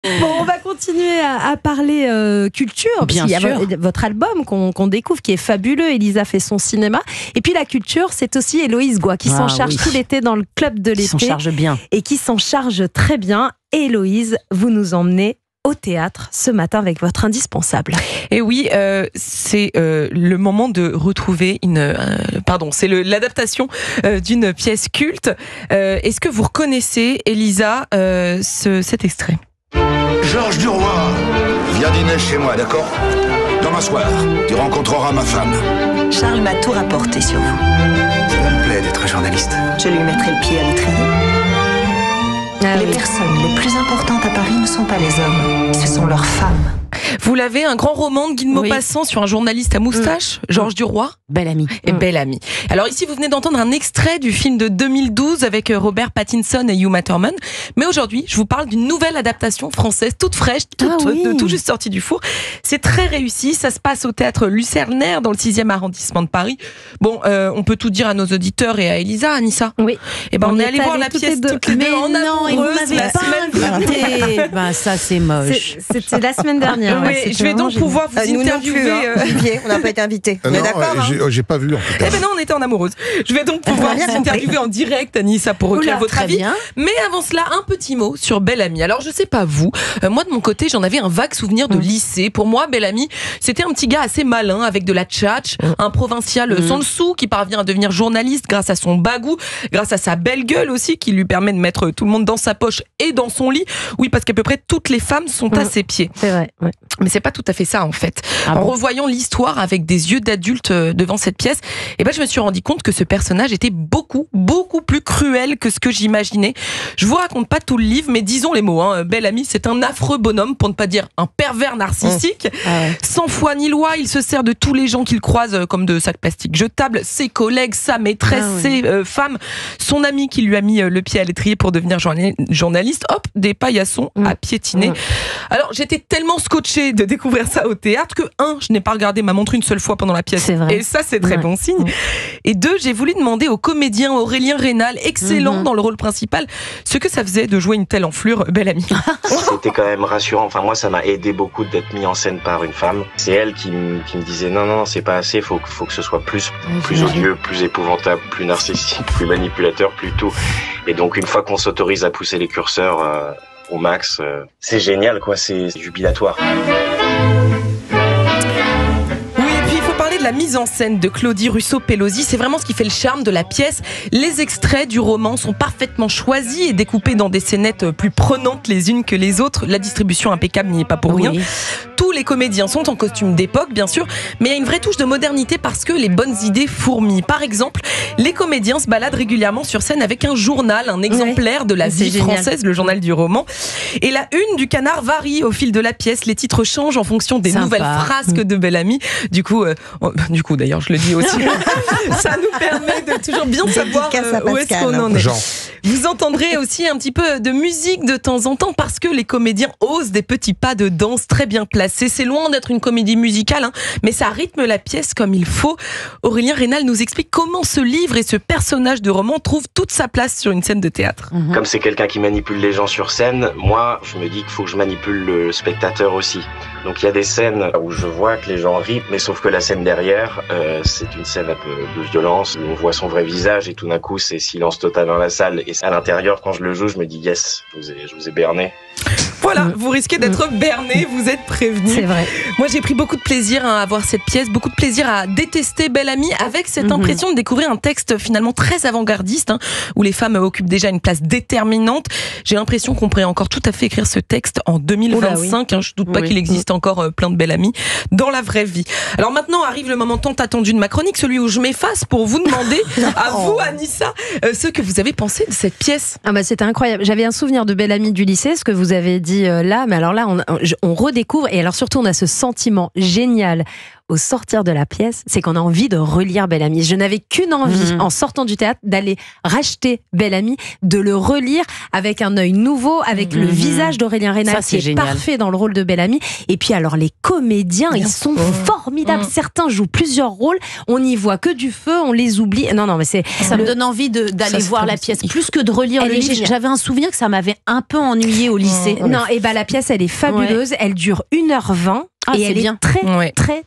Bon, on va continuer à parler culture. Bien sûr. sûr. Il y a votre album qu'on découvre qui est fabuleux. Elisa fait son cinéma. Et puis la culture, c'est aussi Héloïse Goy qui s'en charge tout l'été dans le club de l'été. Qui s'en charge bien. Et qui s'en charge très bien. Et Héloïse, vous nous emmenez au théâtre ce matin avec votre indispensable. Et oui, c'est le moment de retrouver c'est l'adaptation d'une pièce culte. Est-ce que vous reconnaissez, Elisa, cet extrait? Georges Duroy, viens dîner chez moi, d'accord? Demain soir, tu rencontreras ma femme. Charles m'a tout rapporté sur vous. Ça me plaît d'être journaliste. Je lui mettrai le pied à l'étrier. Les personnes les plus importantes à Paris ne sont pas les hommes, ce sont leurs femmes. Vous l'avez, un grand roman de Guy de Maupassant sur un journaliste à moustache, Georges Duroy. Bel ami. Et bel ami. Alors ici, vous venez d'entendre un extrait du film de 2012 avec Robert Pattinson et Uma Thurman. Mais aujourd'hui, je vous parle d'une nouvelle adaptation française, toute fraîche, tout juste sortie du four. C'est très réussi. Ça se passe au théâtre Lucernaire dans le 6e arrondissement de Paris. Bon, on peut tout dire à nos auditeurs et à Elisa, Anissa. Oui. Et ben on est allé voir la pièce toutes les deux en amoureuse la semaine dernière. Ben ça c'est moche. C'était la semaine dernière. Oui, je vais donc pouvoir vous interviewer. Olivier, on n'a pas été invités. On est d'accord, j'ai pas vu en tout cas. Eh ben non, on était en amoureuse. Je vais donc pouvoir vous interviewer en direct, Anissa, pour recueillir votre avis. Bien. Mais avant cela, un petit mot sur Bel Ami. Alors, je sais pas vous, moi de mon côté, j'en avais un vague souvenir de lycée. Pour moi, Bel Ami, c'était un petit gars assez malin, avec de la tchatch, un provincial sans le sou, qui parvient à devenir journaliste grâce à son bagou, grâce à sa belle gueule aussi, qui lui permet de mettre tout le monde dans sa poche et dans son lit. Oui, parce qu'à peu près toutes les femmes sont à ses pieds. C'est vrai, ouais. Mais c'est pas tout à fait ça en fait. En revoyant l'histoire avec des yeux d'adulte devant cette pièce, je me suis rendu compte que ce personnage était beaucoup plus cruel que ce que j'imaginais. Je vous raconte pas tout le livre, mais disons les mots. Bel Ami, c'est un affreux bonhomme, pour ne pas dire un pervers narcissique. Sans foi ni loi, il se sert de tous les gens qu'il croise comme de sacs plastiques jetables, ses collègues, sa maîtresse, ses femmes, son ami qui lui a mis le pied à l'étrier pour devenir journaliste. Hop, des paillassons à piétiner. Alors j'étais tellement scotchée de découvrir ça au théâtre que je n'ai pas regardé ma montre une seule fois pendant la pièce. Et ça, c'est très bon signe. Et 2, j'ai voulu demander au comédien Aurélien Rénal, excellent dans le rôle principal, ce que ça faisait de jouer une telle enflure, Bel Ami. C'était quand même rassurant. Enfin, moi, ça m'a aidé beaucoup d'être mis en scène par une femme. C'est elle qui me disait non, c'est pas assez, faut que ce soit plus odieux, plus épouvantable, plus narcissique, plus manipulateur, plus tout. Et donc, une fois qu'on s'autorise à pousser les curseurs au max, c'est génial, quoi, c'est jubilatoire. De la mise en scène de Claudie Russo-Pelosi, c'est vraiment ce qui fait le charme de la pièce. Les extraits du roman sont parfaitement choisis et découpés dans des scénettes plus prenantes les unes que les autres. La distribution impeccable n'y est pas pour rien. Tous les comédiens sont en costume d'époque, bien sûr, mais il y a une vraie touche de modernité parce que les bonnes idées fourmillent. Par exemple, les comédiens se baladent régulièrement sur scène avec un journal, un exemplaire de la vie française, le journal du roman. Et la une du Canard varie au fil de la pièce. Les titres changent en fonction des nouvelles frasques de Bel Ami. Du coup, d'ailleurs, je le dis aussi, ça nous permet de toujours bien savoir où est-ce qu'on en est. Vous entendrez aussi un petit peu de musique de temps en temps parce que les comédiens osent des petits pas de danse très bien placés. C'est loin d'être une comédie musicale, mais ça rythme la pièce comme il faut. Aurélien Rénal nous explique comment ce livre et ce personnage de roman trouvent toute sa place sur une scène de théâtre. Comme c'est quelqu'un qui manipule les gens sur scène, moi, je me dis qu'il faut que je manipule le spectateur aussi. Donc il y a des scènes où je vois que les gens rient, mais sauf que la scène derrière, c'est une scène un peu de violence, où on voit son vrai visage et tout d'un coup c'est silence total dans la salle. Et à l'intérieur, quand je le joue, je me dis yes, je vous ai berné. Voilà, vous risquez d'être berné, vous êtes prévenus. C'est vrai. Moi, j'ai pris beaucoup de plaisir à voir cette pièce, beaucoup de plaisir à détester Bel Ami, avec cette impression de découvrir un texte finalement très avant-gardiste, où les femmes occupent déjà une place déterminante. J'ai l'impression qu'on pourrait encore tout à fait écrire ce texte en 2025. Je doute pas qu'il existe encore plein de Bel Ami dans la vraie vie. Alors maintenant arrive le moment tant attendu de ma chronique, celui où je m'efface pour vous demander, à vous, Anissa, ce que vous avez pensé de cette pièce. C'était incroyable. J'avais un souvenir de Bel Ami du lycée, ce que vous avez dit là, mais alors là, on redécouvre, et alors surtout, on a ce sentiment génial au sortir de la pièce, c'est qu'on a envie de relire Belle Amie. Je n'avais qu'une envie, en sortant du théâtre, d'aller racheter Belle Amie, de le relire avec un œil nouveau, avec le visage d'Aurélien Rénal qui est parfait dans le rôle de Belle Amie. Et puis alors les comédiens, ils sont formidables. Certains jouent plusieurs rôles. On n'y voit que du feu, on les oublie. Non, mais ça me donne envie d'aller voir la pièce plus que de relire le livre. J'avais un souvenir que ça m'avait un peu ennuyé au lycée. Non, et la pièce, elle est fabuleuse. Elle dure 1h20. Et elle est très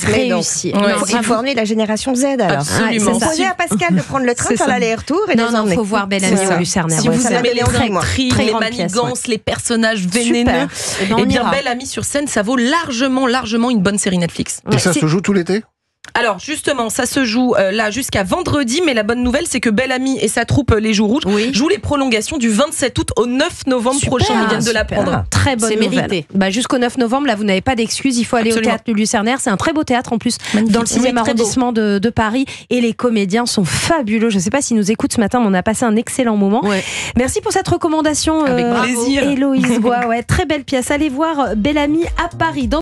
réussie. Il faut emmener la génération Z alors. Absolument. Vous posez à Pascal de prendre le train, faire l'aller-retour et non, il faut voir Belle Amie au Lucernaire. Si vous aimez les intrigues, les manigances, les personnages vénéneux, et bien Belle Amie sur scène, ça vaut largement une bonne série Netflix. Et ça se joue tout l'été ? Alors justement, ça se joue là jusqu'à vendredi, mais la bonne nouvelle c'est que Belle Amie et sa troupe Les Joues Rouges jouent les prolongations du 27 août au 9 novembre prochain. Ils viennent de l'apprendre. Très bonne nouvelle. Mérité. Jusqu'au 9 novembre, là vous n'avez pas d'excuses, il faut aller au théâtre du Lucernaire. C'est un très beau théâtre en plus, dans le 6e arrondissement de Paris, et les comédiens sont fabuleux. Je ne sais pas s'ils nous écoutent ce matin, mais on a passé un excellent moment. Merci pour cette recommandation. Avec plaisir. Héloïse Goua, très belle pièce. Allez voir Belle Amie à Paris.